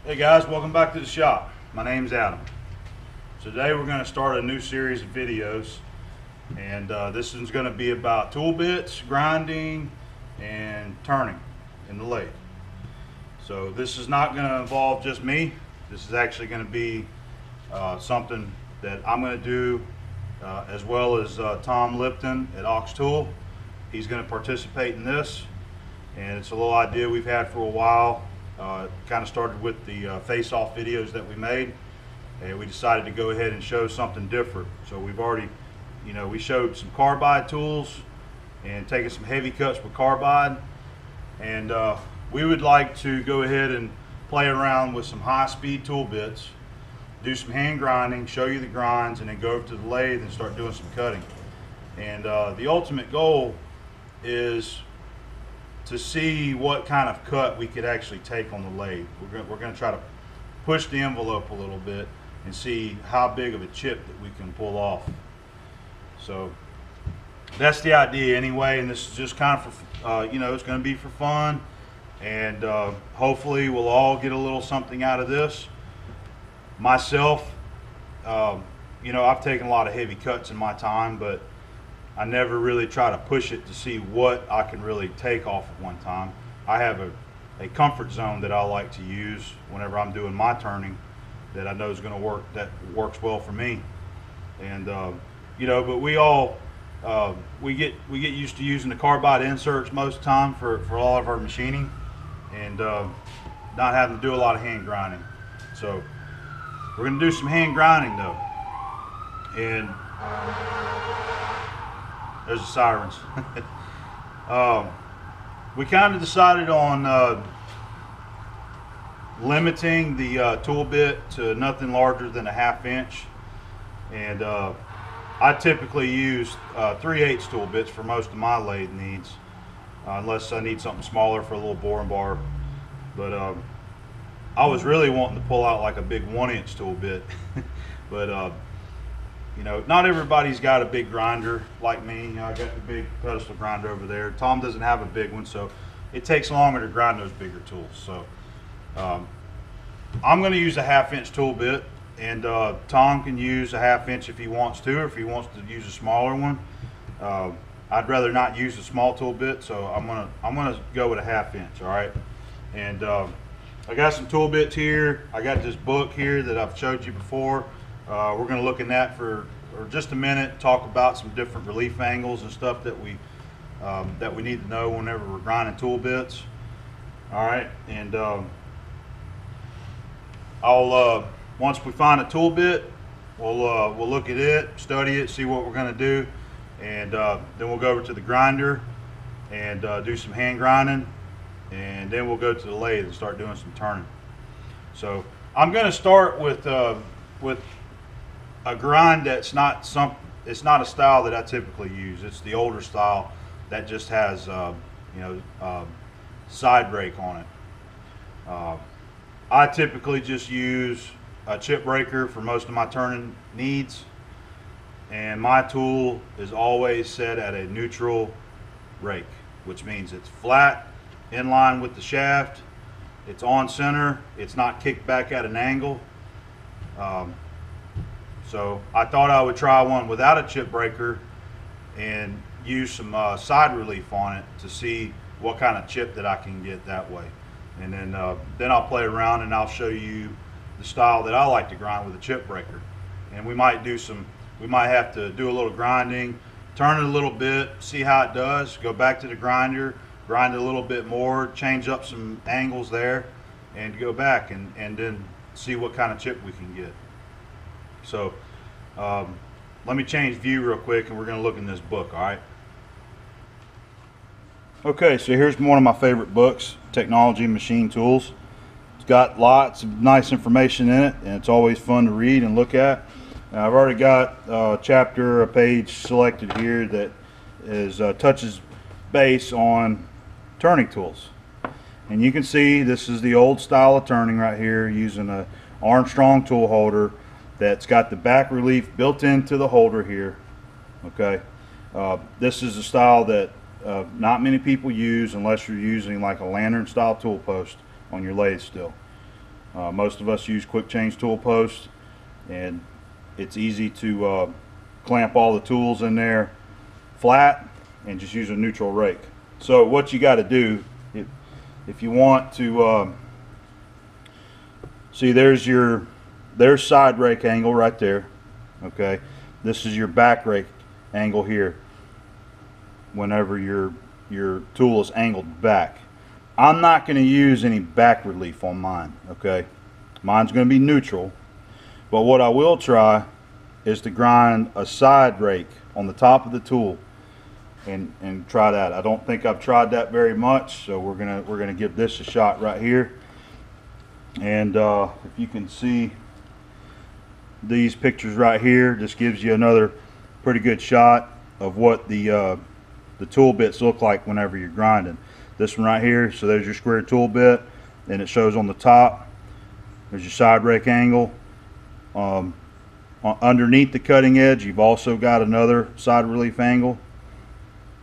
Hey guys, welcome back to the shop. My name's Adam. Today we're going to start a new series of videos, and this is going to be about tool bits, grinding, and turning in the lathe. So this is not going to involve just me. This is actually going to be something that I'm going to do as well as Tom Lipton at OxTool. He's going to participate in this, and it's a little idea we've had for a while. Kind of started with the face-off videos that we made, and we decided to go ahead and show something different. So we've already, we showed some carbide tools and taking some heavy cuts with carbide, and we would like to go ahead and play around with some high-speed tool bits, do some hand grinding, show you the grinds, and then go over to the lathe and start doing some cutting. And the ultimate goal is to see what kind of cut we could actually take on the lathe. We're going to try to push the envelope a little bit and see how big of a chip that we can pull off. So that's the idea anyway, and this is just kind of for, it's going to be for fun, and hopefully we'll all get a little something out of this. Myself, I've taken a lot of heavy cuts in my time, but I never really try to push it to see what I can really take off at one time. I have a comfort zone that I like to use whenever I'm doing my turning that I know is going to work, that works well for me. And but we all we get used to using the carbide inserts most of the time for all of our machining, and not having to do a lot of hand grinding. So we're going to do some hand grinding though, and there's the sirens. We kind of decided on limiting the tool bit to nothing larger than a 1/2 inch, and I typically use 3/8 tool bits for most of my lathe needs, unless I need something smaller for a little boring bar. But I was really wanting to pull out like a big 1-inch tool bit, but not everybody's got a big grinder like me. I got the big pedestal grinder over there. Tom doesn't have a big one, so it takes longer to grind those bigger tools. So I'm going to use a 1/2 inch tool bit, and Tom can use a 1/2 inch if he wants to, or if he wants to use a smaller one. I'd rather not use a small tool bit, so I'm gonna go with a 1/2 inch. All right, and I got some tool bits here. I got this book here that I've showed you before. We're going to look in that for just a minute, talk about some different relief angles and stuff that we need to know whenever we're grinding tool bits. All right, and I'll once we find a tool bit, we'll look at it, study it, see what we're going to do, and then we'll go over to the grinder and do some hand grinding, and then we'll go to the lathe and start doing some turning. So I'm going to start with a grind that's it's not a style that I typically use. It's the older style that just has side brake on it. I typically just use a chip breaker for most of my turning needs, and my tool is always set at a neutral rake, which means it's flat in line with the shaft, it's on center, it's not kicked back at an angle. So I thought I would try one without a chip breaker and use some side relief on it to see what kind of chip that I can get that way. And then I'll play around and I'll show you the style that I like to grind with a chip breaker. And we might have to do a little grinding, turn it a little bit, see how it does, go back to the grinder, grind it a little bit more, change up some angles there, and go back and then see what kind of chip we can get. So let me change view real quick, and we're going to look in this book. All right. Okay, so here's one of my favorite books, Technology and Machine Tools. It's got lots of nice information in it, and it's always fun to read and look at. Now, I've already got a page selected here that is touches base on turning tools. And you can see this is the old style of turning right here, using a Armstrong tool holder that's got the back relief built into the holder here. Okay, this is a style that not many people use unless you're using like a lantern style tool post on your lathe still. Most of us use quick change tool posts, and it's easy to clamp all the tools in there flat and just use a neutral rake. So what you got to do, if you want to see, there's side rake angle right there. Okay, this is your back rake angle here whenever your tool is angled back. I'm not going to use any back relief on mine. Okay, mine's going to be neutral, but what I will try is to grind a side rake on the top of the tool and try that. I don't think I've tried that very much, so we're gonna give this a shot right here. And if you can see these pictures right here, this gives you another pretty good shot of what the tool bits look like whenever you're grinding. This one right here, so there's your square tool bit, and it shows on the top. There's your side rake angle. Underneath the cutting edge, you've also got another side relief angle.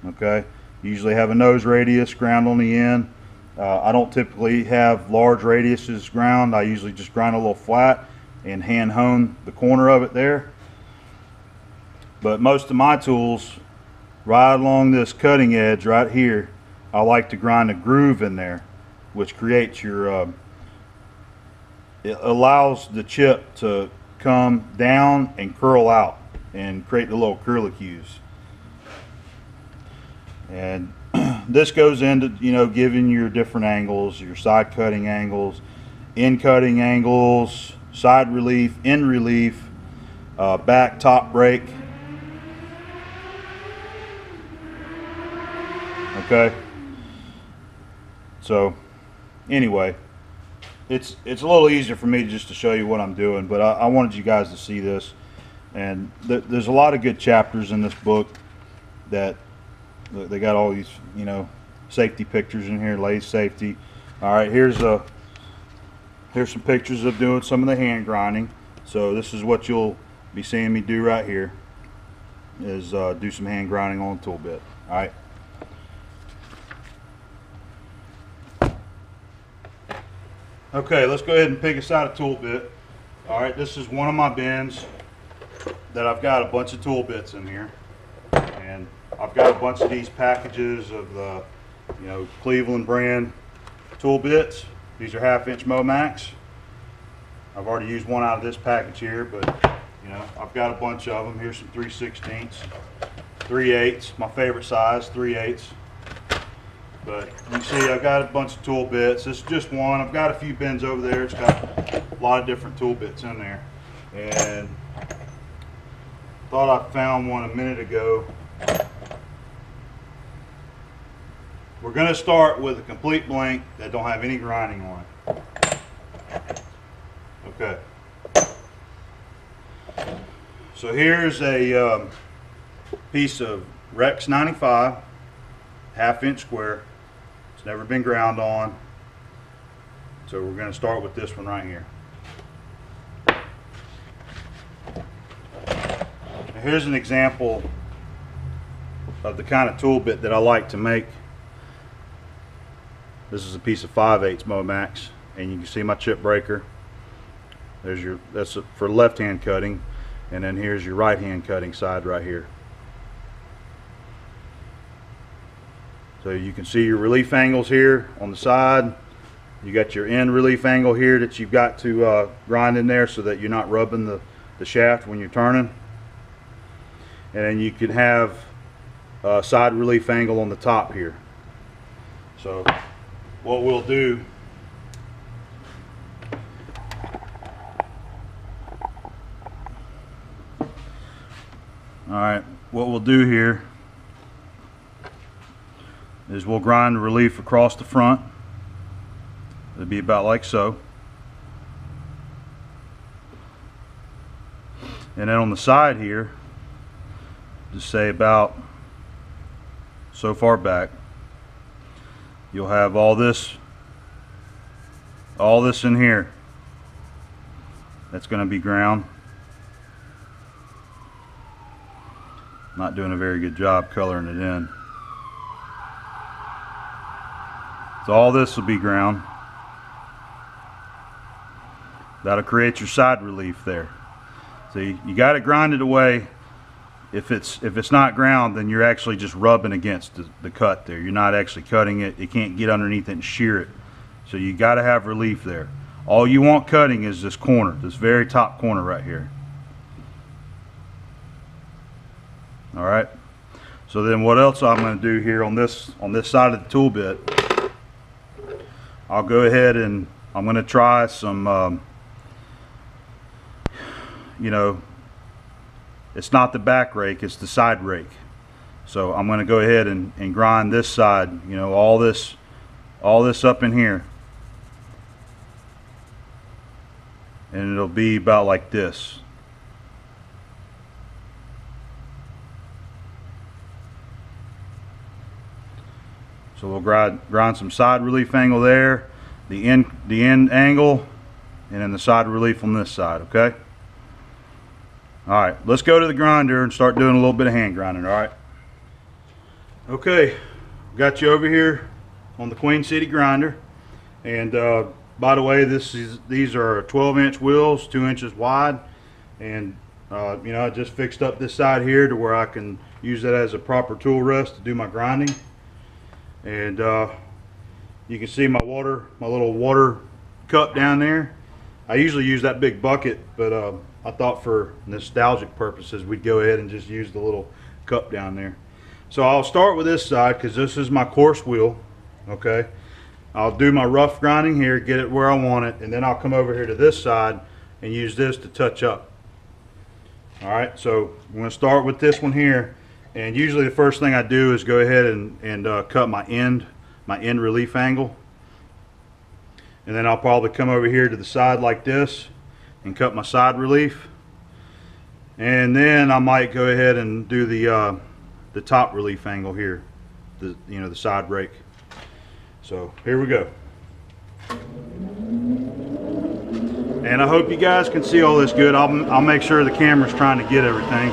Okay, you usually have a nose radius ground on the end. I don't typically have large radiuses ground. I usually just grind a little flat and hand hone the corner of it there. But most of my tools, right along this cutting edge right here, I like to grind a groove in there, which creates your it allows the chip to come down and curl out and create the little curlicues. And this goes into, you know, giving your different angles, your side cutting angles, in cutting angles, side relief, in relief, back top brake. Okay, so anyway, it's a little easier for me just to show you what I'm doing, but I wanted you guys to see this. And there's a lot of good chapters in this book that they got all these, you know, safety pictures in here, lathe safety. All right, here's some pictures of doing some of the hand grinding. So this is what you'll be seeing me do right here, is do some hand grinding on the tool bit. All right. Okay, let's go ahead and pick aside a tool bit. All right, this is one of my bins that I've got a bunch of tool bits in here, and I've got a bunch of these packages of the, you know, Cleveland brand tool bits. These are 1/2" Momax. I've already used one out of this package here, but you know, I've got a bunch of them. Here's some 3/16, 3/8, my favorite size, 3/8. But you see, I've got a bunch of tool bits. This is just one. I've got a few bins over there. It's got a lot of different tool bits in there. And thought I found one a minute ago. We're going to start with a complete blank that don't have any grinding on it. Okay. So here's a piece of Rex 95, 1/2" square. It's never been ground on. So we're going to start with this one right here. Now here's an example of the kind of tool bit that I like to make. This is a piece of 5/8 Momax, and you can see my chip breaker. There's your, that's for left hand cutting, and then here's your right hand cutting side right here. So you can see your relief angles here on the side. You got your end relief angle here that you've got to grind in there so that you're not rubbing the shaft when you're turning. And then you can have a side relief angle on the top here. So what we'll do, alright, what we'll do here is we'll grind the relief across the front. It'll be about like so. And then on the side here, just say about so far back, you'll have all this in here that's going to be ground. Not doing a very good job coloring it in. So all this will be ground. That'll create your side relief there. So you got to grind it away. If it's not ground, then you're actually just rubbing against the cut there. You're not actually cutting it. You can't get underneath it and shear it. So you got to have relief there. All you want cutting is this corner, this very top corner right here. All right. So then what else I'm going to do here on this side of the tool bit, I'll go ahead and I'm going to try some you know, it's not the back rake, it's the side rake. So I'm going to go ahead and grind this side, you know, all this up in here, and it'll be about like this. So we'll grind some side relief angle there, the end angle, and then the side relief on this side. Okay. Alright, let's go to the grinder and start doing a little bit of hand grinding. Alright. Okay, got you over here on the Queen City grinder. And by the way, these are 12-inch wheels, 2 inches wide. And you know, I just fixed up this side here to where I can use that as a proper tool rest to do my grinding. And you can see my little water cup down there. I usually use that big bucket, but I thought for nostalgic purposes we'd go ahead and just use the little cup down there. So I'll start with this side because this is my coarse wheel. Okay, I'll do my rough grinding here, get it where I want it, and then I'll come over here to this side and use this to touch up. Alright, so I'm going to start with this one here, and usually the first thing I do is go ahead and cut my end relief angle, and then I'll probably come over here to the side like this and cut my side relief, and then I might go ahead and do the top relief angle here, the side rake. So here we go. And I hope you guys can see all this good. I'll make sure the camera's trying to get everything.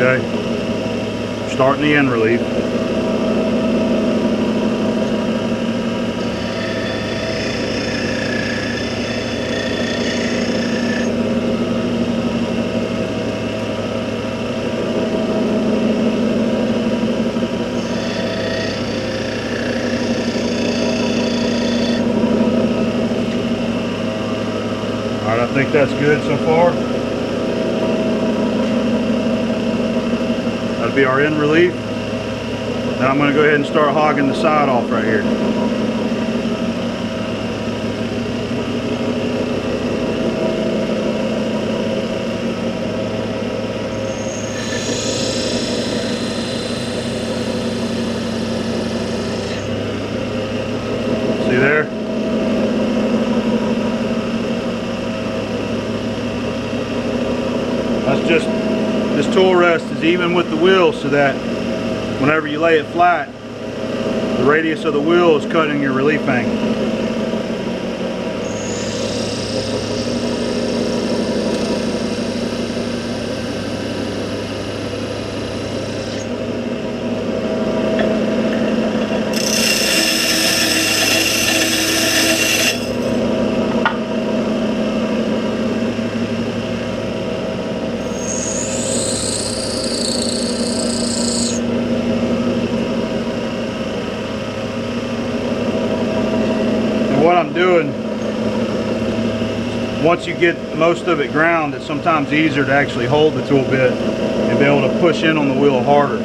Okay, starting the end relief. Alright, I think that's good so far. That'll be our end relief. Now I'm going to go ahead and start hogging the side off right here. See there? That's just, this tool rest is even with the wheel so that whenever you lay it flat, the radius of the wheel is cutting your relief angle. What I'm doing, once you get most of it ground, it's sometimes easier to actually hold the tool bit and be able to push in on the wheel harder.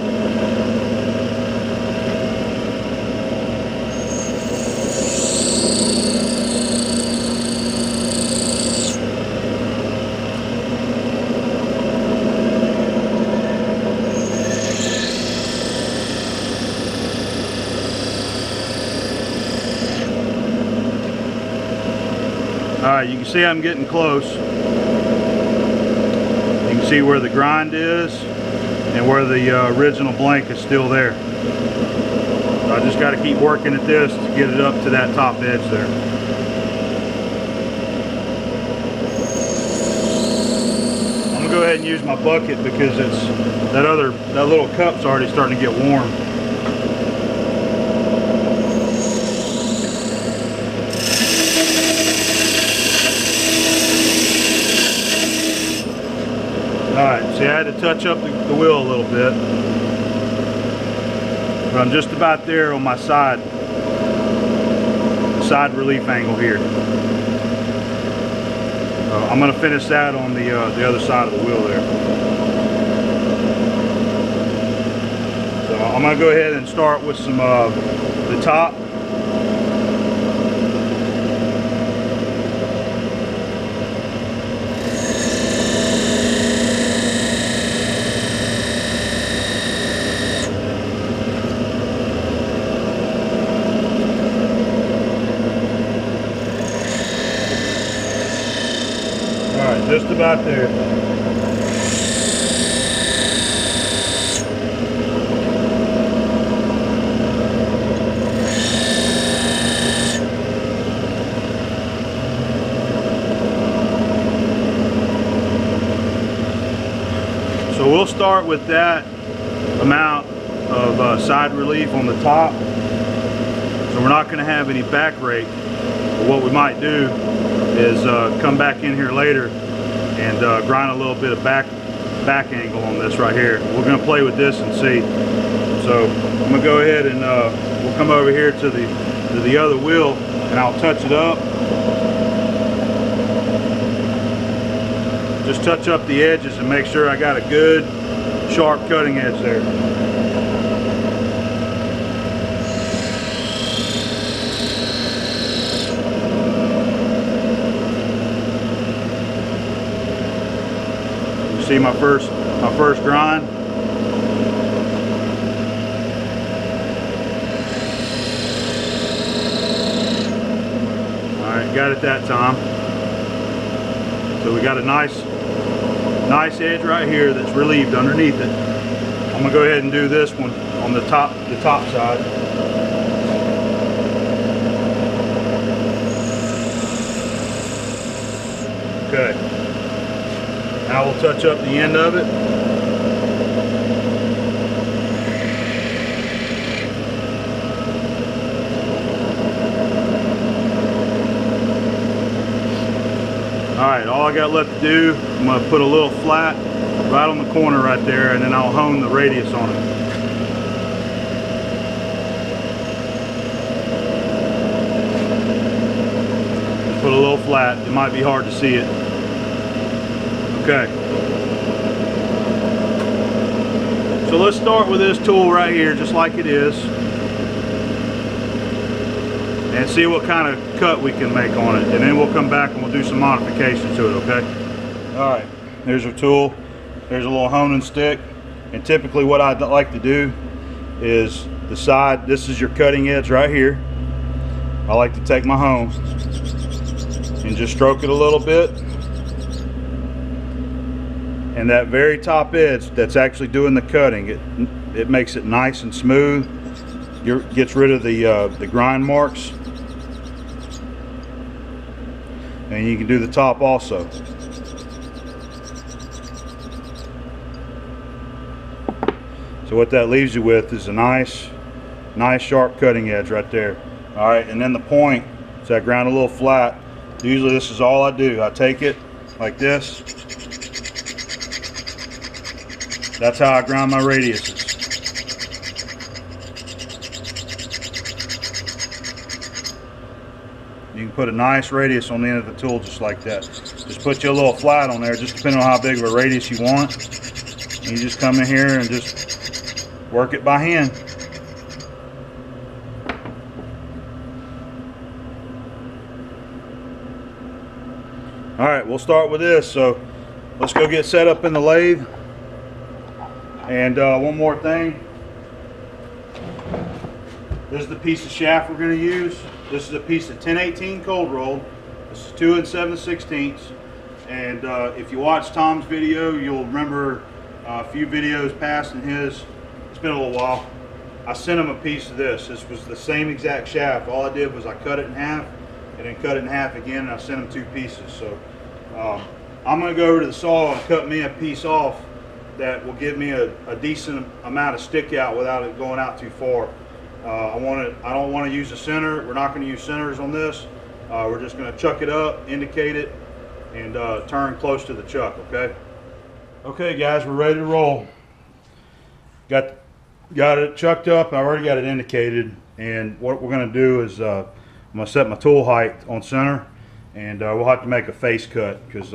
Alright, you can see I'm getting close. You can see where the grind is and where the original blank is still there. I just got to keep working at this to get it up to that top edge there. I'm gonna go ahead and use my bucket because that little cup's already starting to get warm. Alright, see, I had to touch up the wheel a little bit, but I'm just about there on my side relief angle here. I'm going to finish that on the other side of the wheel there. So I'm going to go ahead and start with some the top. Just about there. So we'll start with that amount of side relief on the top. So we're not going to have any back rake. But what we might do is come back in here later and grind a little bit of back angle on this right here. We're going to play with this and see. So I'm going to go ahead and we'll come over here to the other wheel and I'll touch it up. Just touch up the edges and make sure I got a good sharp cutting edge there. See my first grind. All right, got it that time. So we got a nice edge right here that's relieved underneath it. I'm gonna go ahead and do this one on the top side. Okay. Now we'll touch up the end of it. Alright, all I got left to do, I'm going to put a little flat right on the corner right there, and then I'll hone the radius on it. Just put a little flat. It might be hard to see it. Okay. So let's start with this tool right here, just like it is, and see what kind of cut we can make on it, and then we'll come back and we'll do some modifications to it. Okay. All right. There's our tool. There's a little honing stick, and typically what I'd like to do is the side. This is your cutting edge right here. I like to take my hone and just stroke it a little bit. And that very top edge that's actually doing the cutting, it makes it nice and smooth. Gets rid of the grind marks. And you can do the top also. So what that leaves you with is a nice sharp cutting edge right there. All right, and then the point, so I ground a little flat. Usually this is all I do. I take it like this. That's how I ground my radiuses. You can put a nice radius on the end of the tool just like that. Just put you a little flat on there, just depending on how big of a radius you want. And you just come in here and just work it by hand. Alright, we'll start with this. So let's go get set up in the lathe. And one more thing. This is the piece of shaft we're going to use. This is a piece of 1018 cold rolled. This is 2 7/16. And if you watch Tom's video, you'll remember a few videos past in his. It's been a little while. I sent him a piece of this. This was the same exact shaft. All I did was I cut it in half and then cut it in half again, and I sent him 2 pieces. So I'm going to go over to the saw and cut me a piece off that will give me a decent amount of stick out without it going out too far. I don't want to use a center. We're not going to use centers on this. We're just going to chuck it up, indicate it, and turn close to the chuck, okay? Okay guys, we're ready to roll. Got it chucked up. I already got it indicated, and what we're going to do is I'm going to set my tool height on center, and we'll have to make a face cut because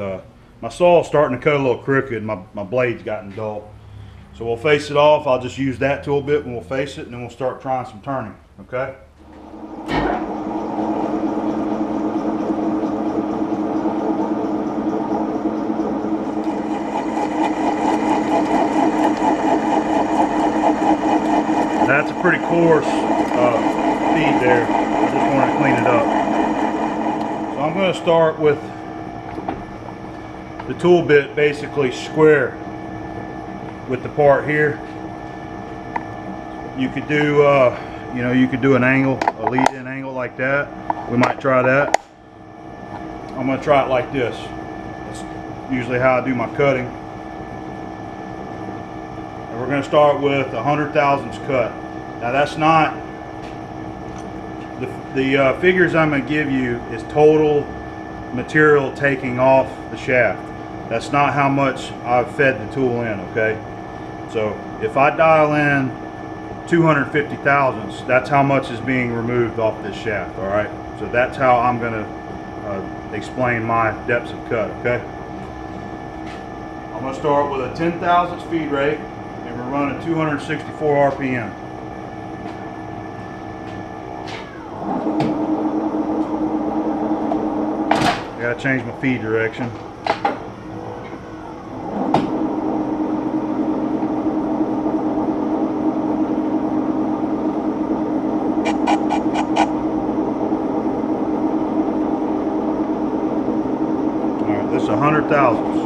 my saw is starting to cut a little crooked. My blade's gotten dull. So we'll face it off. I'll just use that tool bit when we'll face it, and then we'll start trying some turning, okay? That's a pretty coarse feed there. I just wanted to clean it up. So I'm going to start with the tool bit basically square with the part here. You could do, you could do an angle, a lead-in angle like that. We might try that. I'm going to try it like this. That's usually how I do my cutting. And we're going to start with 100 thousandths cut. Now that's not, the figures I'm going to give you is total material taking off the shaft. That's not how much I've fed the tool in, okay? So if I dial in 250 thousandths, that's how much is being removed off this shaft, all right? So that's how I'm going to explain my depths of cut, okay? I'm going to start with a 10 thousandths feed rate, and we're running 264 RPM. I gotta change my feed direction. Alright, this is 100 thousandths.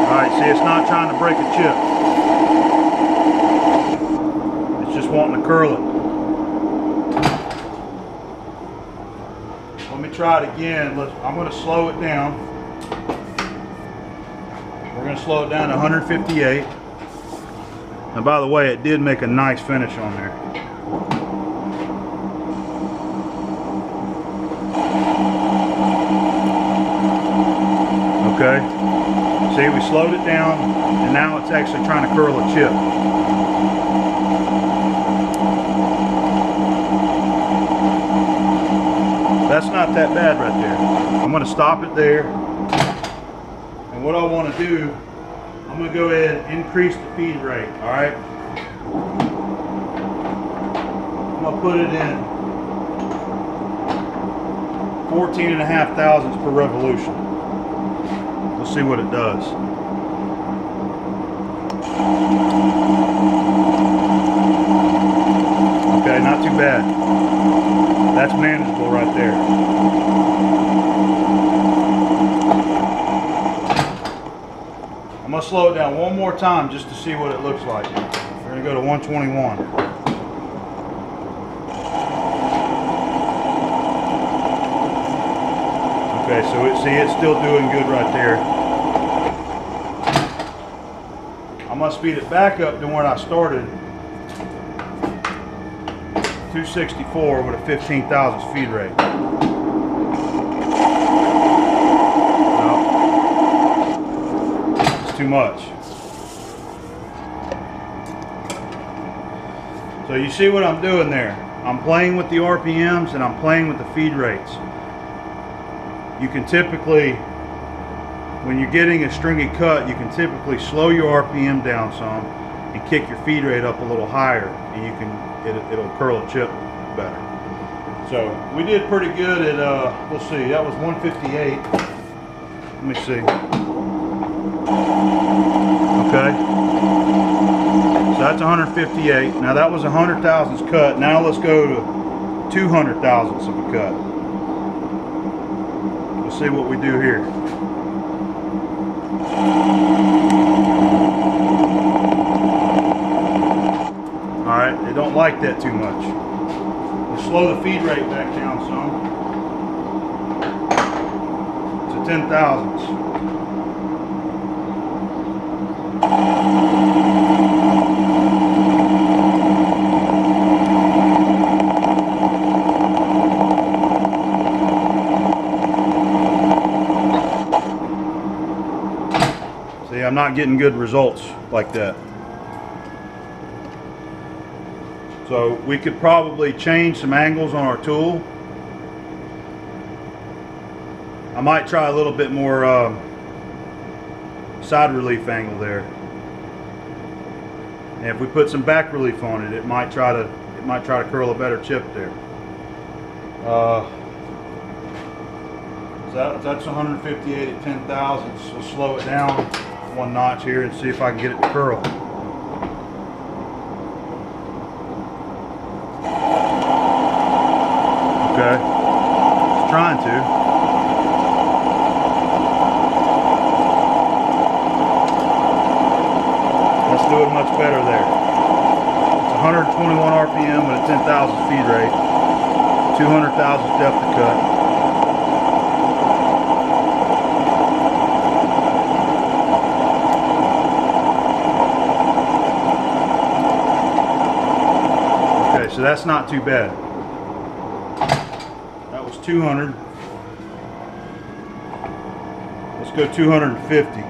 Alright, see, it's not trying to break a chip. It's just wanting to curl it. Let me try it again. I'm going to slow it down. We're going to slow it down to 158. And by the way, it did make a nice finish on there. Okay. See, we slowed it down, and now it's actually trying to curl a chip. That's not that bad right there. I'm going to stop it there. And what I want to do, I'm going to go ahead and increase the feed rate, alright? I'm going to put it in 14.5 thousandths per revolution. We'll see what it does. Okay, not too bad. That's manageable right there. I'm going to slow it down one more time just to see what it looks like. We're going to go to 121. Okay, so it's still doing good right there. I'm going to speed it back up to where I started. 264 with a 15 thousandths feed rate. No, it's too much. So you see what I'm doing there? I'm playing with the RPMs and I'm playing with the feed rates. You can typically, when you're getting a stringy cut, you can typically slow your RPM down some and kick your feed rate up a little higher, and you can it'll curl a chip better. So we did pretty good at we'll see, that was 158. Let me see. Okay, so that's 158. Now that was 100 thousandths cut. Now let's go to 200 thousandths of a cut. We'll see what we do here. Alright, they don't like that too much. We'll slow the feed rate back down some to 10 thousandths. See, I'm not getting good results like that. So we could probably change some angles on our tool. I might try a little bit more side relief angle there. And if we put some back relief on it, it might try to curl a better chip there. So that's 158 at 10 thousandths. We'll slow it down one notch here and see if I can get it to curl. Okay, it's trying to. Let's do it much better there. It's 121 RPM with a 10 thousandths feed rate, 200 thousandths depth of cut. Okay, so that's not too bad. 200. Let's go 250.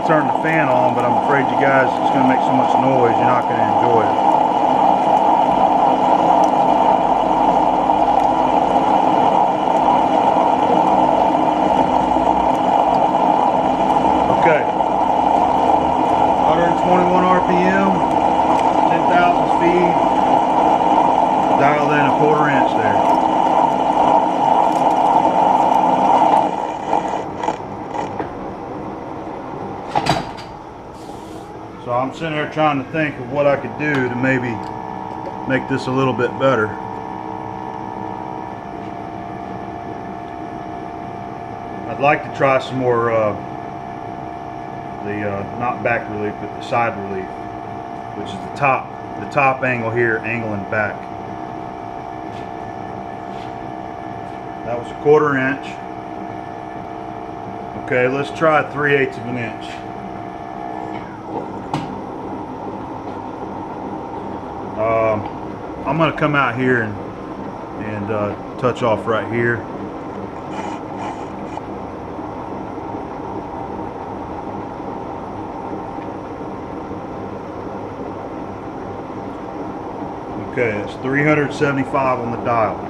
Turn the fan on, but I'm afraid you guys, it's going to make so much noise, you're not going to enjoy it. Okay, 121 RPM, 10 thousandths feed, dialed in a 1/4 inch there. So I'm sitting there trying to think of what I could do to maybe make this a little bit better. I'd like to try some more not back relief, but the side relief, which is the top angle here, angling back. That was a 1/4 inch. Okay, let's try 3/8 of an inch. I'm going to come out here and touch off right here. Okay, it's 375 on the dial.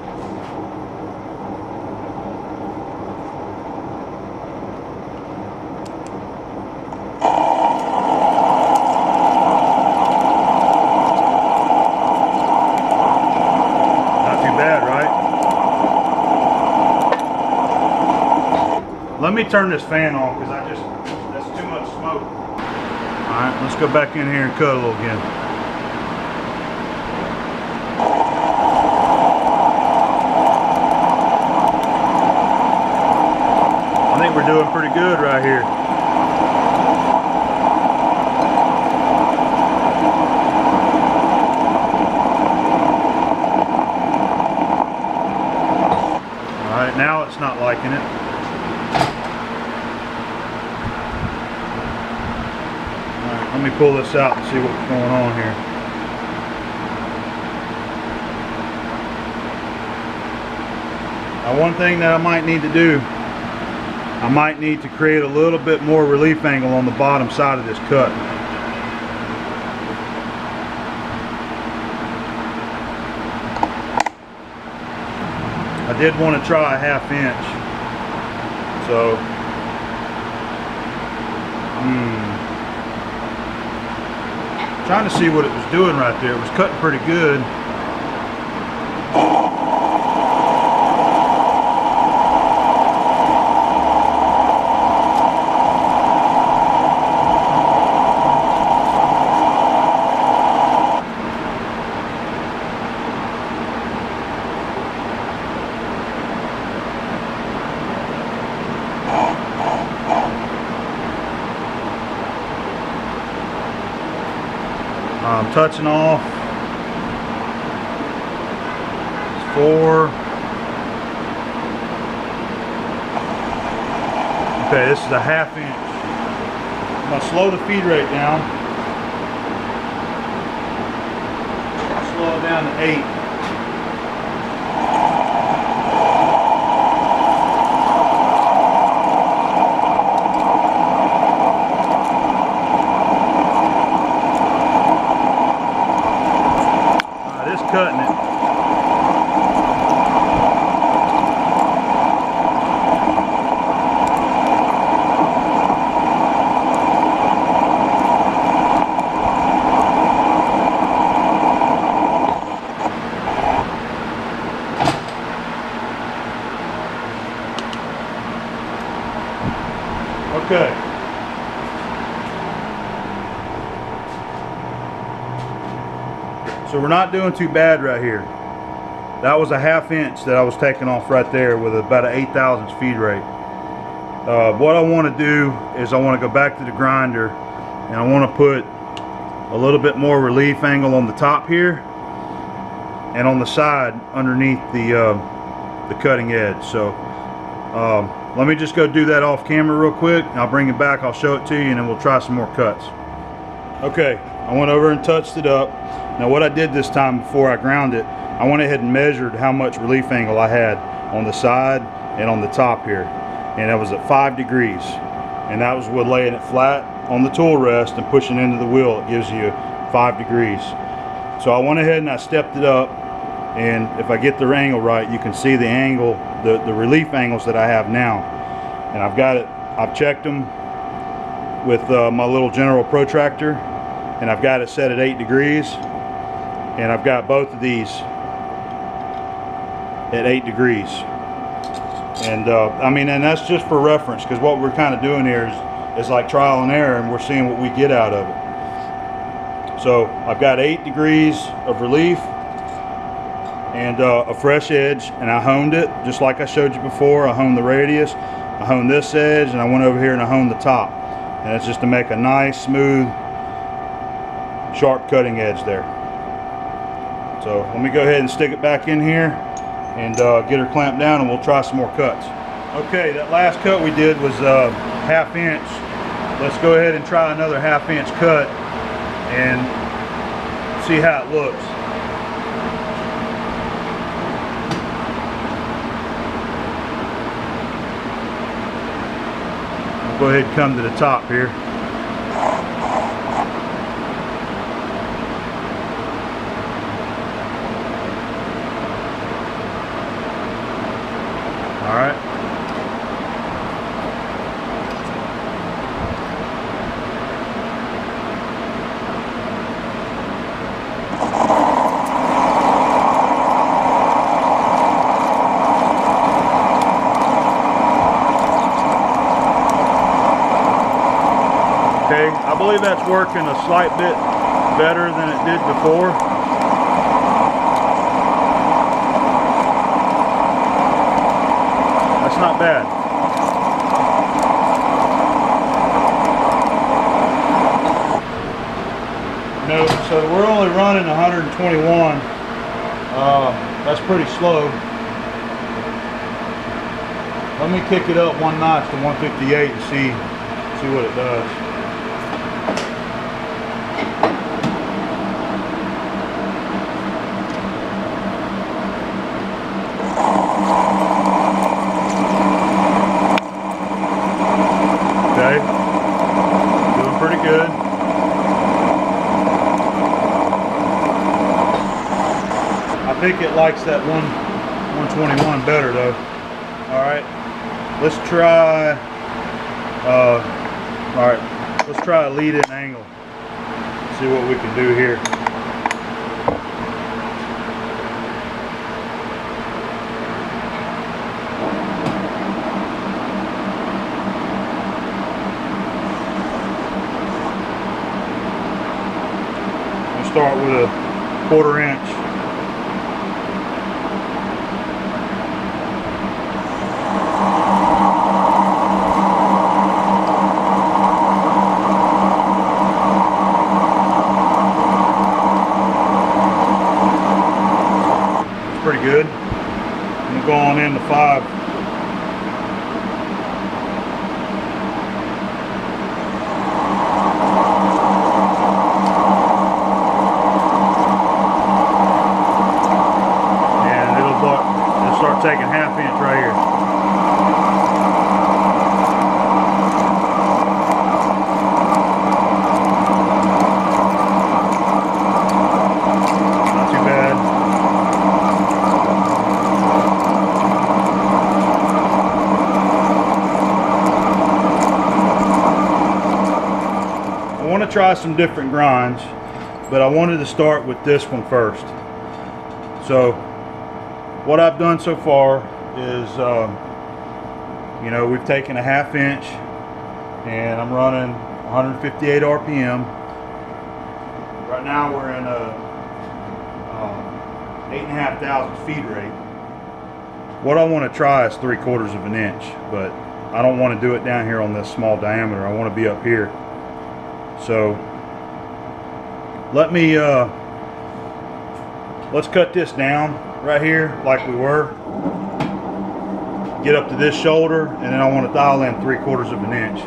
Let me turn this fan on because that's too much smoke. Alright, let's go back in here and cut a little again. I think we're doing pretty good right here. Alright, now it's not liking it. Let me pull this out and see what's going on here. Now, one thing that I might need to do, I might need to create a little bit more relief angle on the bottom side of this cut. I did want to try a 1/2 inch. So trying to see what it was doing right there. It was cutting pretty good. I'm touching off 4. Okay, this is a 1/2 inch. I'm going to slow the feed rate down. Slow it down to 8. Cutting it. Okay. So we're not doing too bad right here. That was a 1/2 inch that I was taking off right there with about an 8/1000 feed rate. What I want to do is I want to go back to the grinder and I want to put a little bit more relief angle on the top here and on the side underneath the cutting edge. So let me just go do that off camera real quick and I'll bring it back, I'll show it to you, and then we'll try some more cuts. Okay, I went over and touched it up. Now what I did this time before I ground it, I went ahead and measured how much relief angle I had on the side and on the top here, and it was at 5 degrees, and that was with laying it flat on the tool rest and pushing into the wheel. It gives you 5 degrees. So I went ahead and I stepped it up, and if I get the angle right, you can see the angle, the relief angles that I have now, and I've got it, I've checked them with my little general protractor, and I've got it set at 8 degrees, and I've got both of these at 8 degrees. And I mean, and that's just for reference, because what we're kind of doing here is like trial and error, and we're seeing what we get out of it. So I've got 8 degrees of relief and a fresh edge, and I honed it just like I showed you before. I honed the radius, I honed this edge, and I went over here and I honed the top, and it's just to make a nice smooth sharp cutting edge there. So let me go ahead and stick it back in here and get her clamped down, and we'll try some more cuts. Okay, that last cut we did was 1/2 inch. Let's go ahead and try another 1/2 inch cut and see how it looks. I'll go ahead and come to the top here. All right. Okay, I believe that's working a slight bit better than it did before. That's not bad. No, so we're only running 121. That's pretty slow. Let me kick it up one notch to 158 and see what it does. Okay, doing pretty good. I think it likes that 121 better though. All right, let's try, all right, let's try a lead-in angle. See what we can do here. We'll start with a 1/4 inch. Pretty good. I'm going to go on into 5. And it'll start taking 1/2 inch right here. I want to try some different grinds, but I wanted to start with this one first. So what I've done so far is, you know, we've taken a 1/2 inch and I'm running 158 RPM. Right now we're in a 8,500 feed rate. What I want to try is 3/4 of an inch, but I don't want to do it down here on this small diameter. I want to be up here. So let me let's cut this down right here like we were, get up to this shoulder, and then I want to dial in 3/4 of an inch.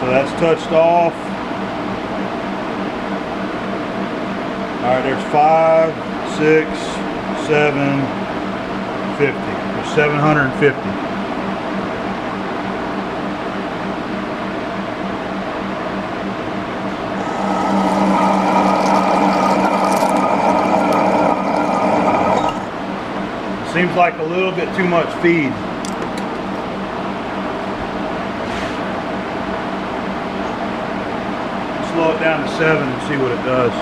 So that's touched off. All right, there's 5, 6, 7, 50. There's 750. Seems like a little bit too much feed. Slow it down to 7 and see what it does.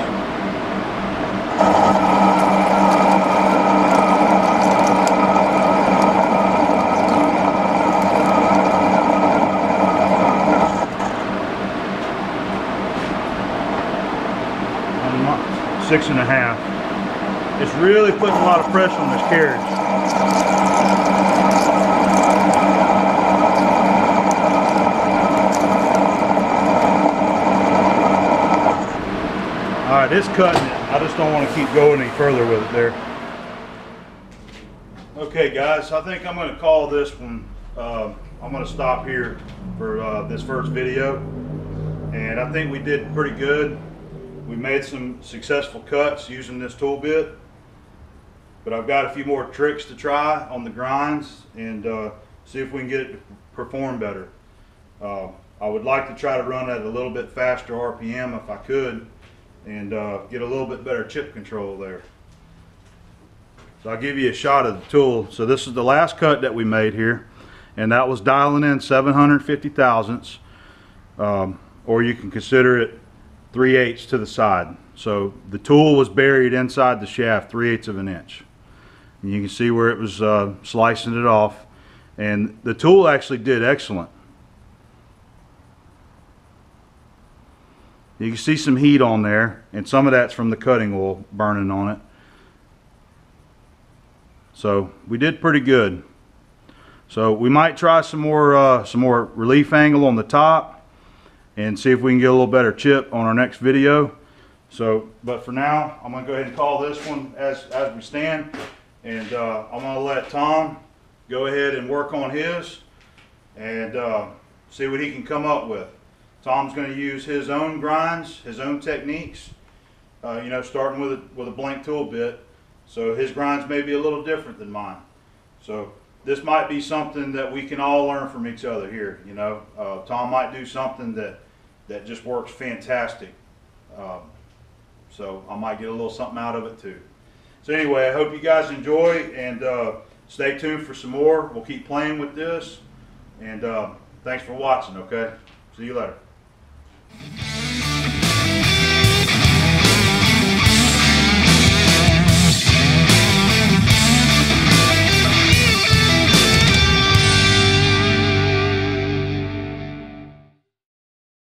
I'm 6.5. It's really putting a lot of pressure on this carriage. Alright, it's cutting it. I just don't want to keep going any further with it there. Okay guys, I think I'm going to call this one, I'm going to stop here for this first video. And I think we did pretty good. We made some successful cuts using this tool bit. But I've got a few more tricks to try on the grinds and see if we can get it to perform better. I would like to try to run at a little bit faster RPM if I could, and get a little bit better chip control there. So I'll give you a shot of the tool. So this is the last cut that we made here, and that was dialing in 750 thousandths, or you can consider it 3/8 to the side. So the tool was buried inside the shaft 3/8 of an inch. And you can see where it was slicing it off, and the tool actually did excellent. You can see some heat on there, and some of that's from the cutting oil burning on it. So we did pretty good. So we might try some more relief angle on the top and see if we can get a little better chip on our next video. So, but for now, I'm going to go ahead and call this one as we stand, and I'm going to let Tom go ahead and work on his and see what he can come up with. Tom's going to use his own grinds, his own techniques, you know, starting with a blank tool bit. So his grinds may be a little different than mine. So this might be something that we can all learn from each other here. You know, Tom might do something that just works fantastic. So I might get a little something out of it too. So anyway, I hope you guys enjoy, and stay tuned for some more. We'll keep playing with this, and thanks for watching. Okay, see you later.